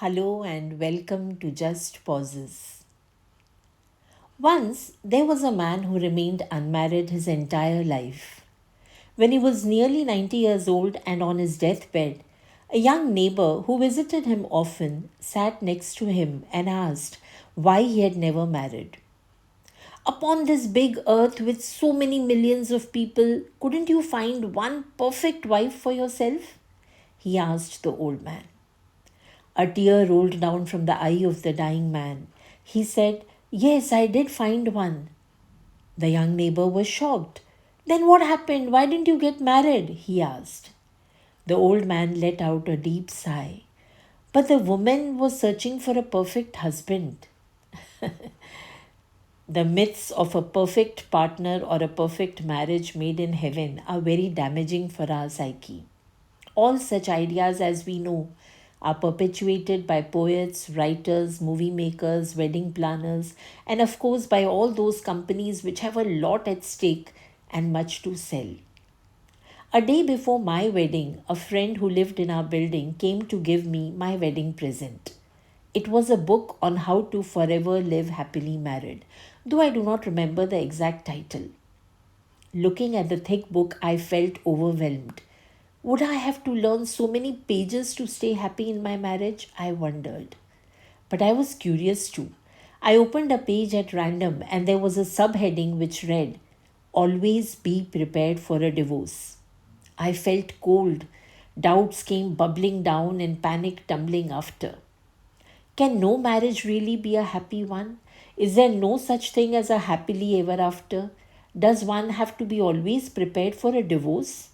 Hello and welcome to Just Pauses. Once there was a man who remained unmarried his entire life. When he was nearly 90 years old and on his deathbed, a young neighbor who visited him often sat next to him and asked why he had never married. Upon this big earth with so many millions of people, couldn't you find one perfect wife for yourself? He asked the old man. A tear rolled down from the eye of the dying man. He said, "Yes, I did find one." The young neighbor was shocked. "Then what happened? Why didn't you get married?" he asked. The old man let out a deep sigh. "But the woman was searching for a perfect husband." The myths of a perfect partner or a perfect marriage made in heaven are very damaging for our psyche. All such ideas, as we know, are perpetuated by poets, writers, movie makers, wedding planners, and of course by all those companies which have a lot at stake and much to sell. A day before my wedding, a friend who lived in our building came to give me my wedding present. It was a book on how to forever live happily married, though I do not remember the exact title. Looking at the thick book, I felt overwhelmed. Would I have to learn so many pages to stay happy in my marriage? I wondered. But I was curious too. I opened a page at random and there was a subheading which read, "Always be prepared for a divorce." I felt cold. Doubts came bubbling down and panic tumbling after. Can no marriage really be a happy one? Is there no such thing as a happily ever after? Does one have to be always prepared for a divorce?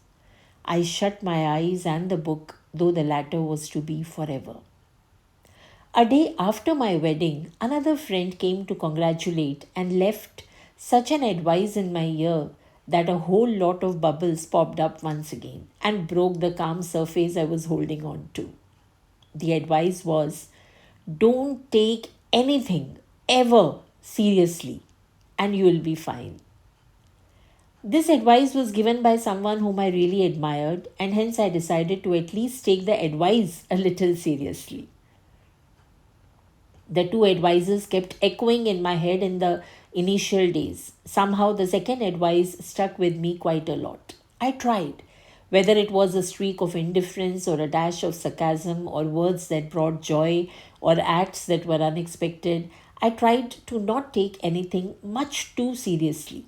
I shut my eyes and the book, though the latter was to be forever. A day after my wedding, another friend came to congratulate and left such an advice in my ear that a whole lot of bubbles popped up once again and broke the calm surface I was holding on to. The advice was, don't take anything ever seriously and you will be fine. This advice was given by someone whom I really admired, and hence I decided to at least take the advice a little seriously. The two advices kept echoing in my head in the initial days. Somehow, the second advice stuck with me quite a lot. I tried, whether it was a streak of indifference or a dash of sarcasm or words that brought joy or acts that were unexpected. I tried to not take anything much too seriously.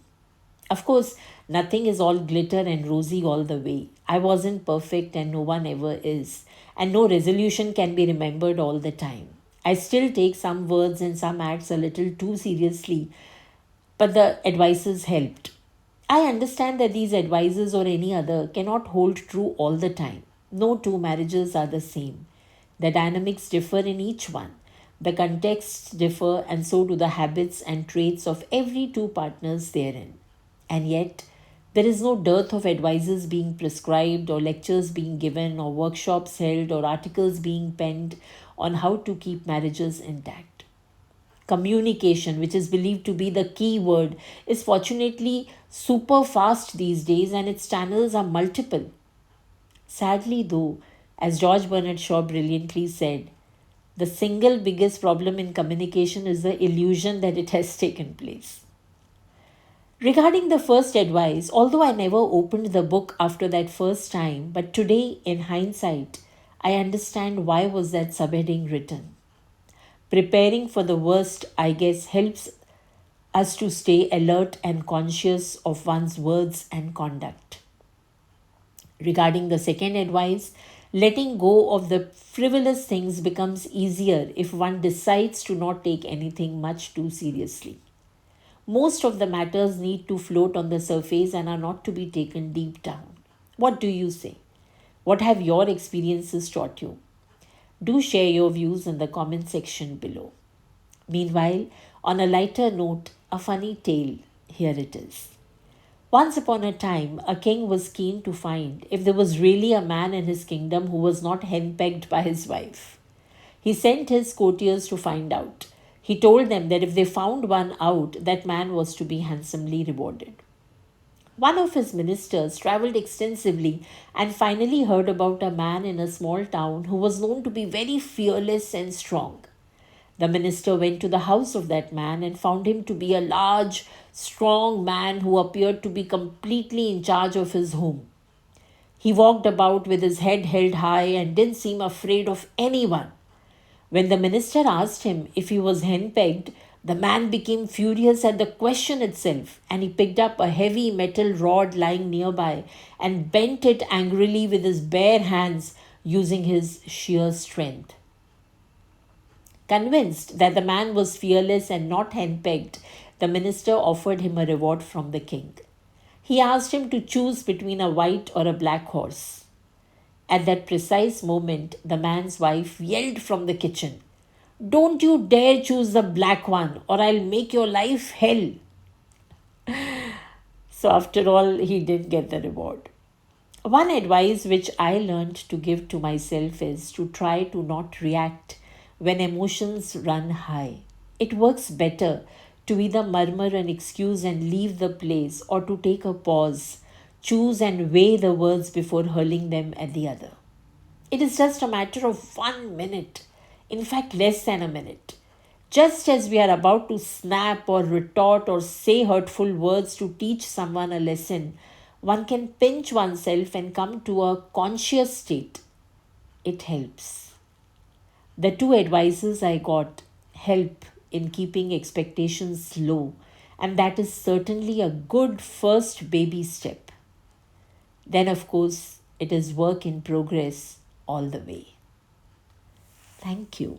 Of course, nothing is all glitter and rosy all the way. I wasn't perfect and no one ever is. And no resolution can be remembered all the time. I still take some words and some acts a little too seriously, but the advices helped. I understand that these advices or any other cannot hold true all the time. No two marriages are the same. The dynamics differ in each one. The contexts differ, and so do the habits and traits of every two partners therein. And yet, there is no dearth of advices being prescribed, or lectures being given, or workshops held, or articles being penned on how to keep marriages intact. Communication, which is believed to be the key word, is fortunately super fast these days and its channels are multiple. Sadly, though, as George Bernard Shaw brilliantly said, the single biggest problem in communication is the illusion that it has taken place. Regarding the first advice, although I never opened the book after that first time, but today in hindsight, I understand why was that subheading written. Preparing for the worst, I guess, helps us to stay alert and conscious of one's words and conduct. Regarding the second advice, letting go of the frivolous things becomes easier if one decides to not take anything much too seriously. Most of the matters need to float on the surface and are not to be taken deep down. What do you say? What have your experiences taught you? Do share your views in the comment section below. Meanwhile, on a lighter note, a funny tale. Here it is. Once upon a time, a king was keen to find if there was really a man in his kingdom who was not henpecked by his wife. He sent his courtiers to find out. He told them that if they found one out, that man was to be handsomely rewarded. One of his ministers traveled extensively and finally heard about a man in a small town who was known to be very fearless and strong. The minister went to the house of that man and found him to be a large, strong man who appeared to be completely in charge of his home. He walked about with his head held high and didn't seem afraid of anyone. When the minister asked him if he was henpecked, the man became furious at the question itself and he picked up a heavy metal rod lying nearby and bent it angrily with his bare hands using his sheer strength. Convinced that the man was fearless and not henpecked, the minister offered him a reward from the king. He asked him to choose between a white or a black horse. At that precise moment, the man's wife yelled from the kitchen, "Don't you dare choose the black one, or I'll make your life hell." So, after all, he did get the reward. One advice which I learned to give to myself is to try to not react when emotions run high. It works better to either murmur an excuse and leave the place or to take a pause, choose and weigh the words before hurling them at the other. It is just a matter of 1 minute, in fact, less than a minute. Just as we are about to snap or retort or say hurtful words to teach someone a lesson, one can pinch oneself and come to a conscious state. It helps. The two advices I got help in keeping expectations low, and that is certainly a good first baby step. Then, of course, it is work in progress all the way. Thank you.